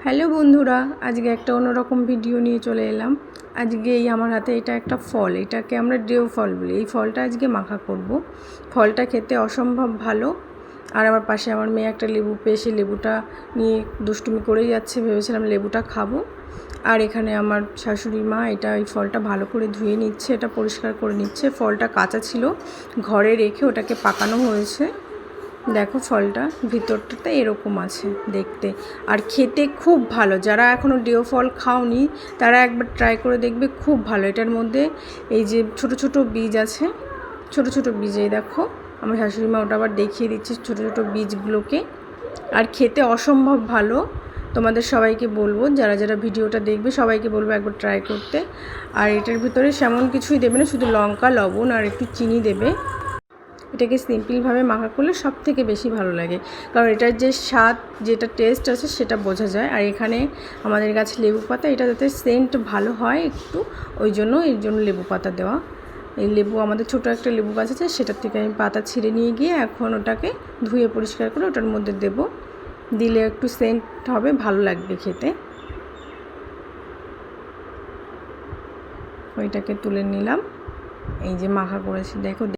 Hello বন্ধুরা, আজকে একটা অন্যরকম ভিডিও নিয়ে চলে এলাম। আজকে আমার হাতে এটা একটা ফল, এটাকে আমরা ডেও ফল বলি। এই ফলটা আজকে মাখা করব। ফলটা খেতে অসম্ভব ভালো। আর আমার পাশে আমার মেয়ে একটা লেবু পেয়ে সে লেবুটা নিয়ে দুষ্টুমি করেই যাচ্ছে, ভেবেছিলাম লেবুটা খাবো। আর এখানে আমার শাশুড়ি মা এই ফলটা ভালো করে ধুয়ে নিচ্ছে, এটা পরিষ্কার করে নিচ্ছে। ফলটা কাঁচা ছিল, ঘরে রেখে ওটাকে পাকানো হয়েছে। দেখো ফলটা ভিতরটাতে এরকম আছে দেখতে, আর খেতে খুব ভালো। যারা এখনও ডেও ফল খাওনি তারা একবার ট্রাই করে দেখবে, খুব ভালো। এটার মধ্যে এই যে ছোট ছোট বীজ আছে, ছোট ছোট বীজ, এই দেখো আমার শাশুড়ি মা ওটা আবার দেখিয়ে দিচ্ছে ছোট ছোট বীজগুলোকে। আর খেতে অসম্ভব ভালো। তোমাদের সবাইকে বলবো, যারা যারা ভিডিওটা দেখবে সবাইকে বলবো একবার ট্রাই করতে। আর এটার ভিতরে সেমন কিছুই দেবে না, শুধু লঙ্কা, লবণ আর একটু চিনি দেবে। এটাকে সিম্পলভাবে মাখা করলে সব থেকে বেশি ভালো লাগে, কারণ এটার যে স্বাদ, যেটা টেস্ট আছে সেটা বোঝা যায়। আর এখানে আমাদের গাছে লেবু পাতা, এটা যাতে সেন্ট ভালো হয় একটু, এর জন্য লেবু পাতা দেওয়া। এই লেবু, আমাদের ছোটো একটা লেবু গাছ আছে, সেটার থেকে আমি পাতা ছিঁড়ে নিয়ে গিয়ে এখন ওটাকে ধুয়ে পরিষ্কার করে ওটার মধ্যে দেব। দিলে একটু সেন্ট হবে, ভালো লাগবে খেতে। ওইটাকে তুলে নিলাম, এই যে মাখা করেছি দেখো।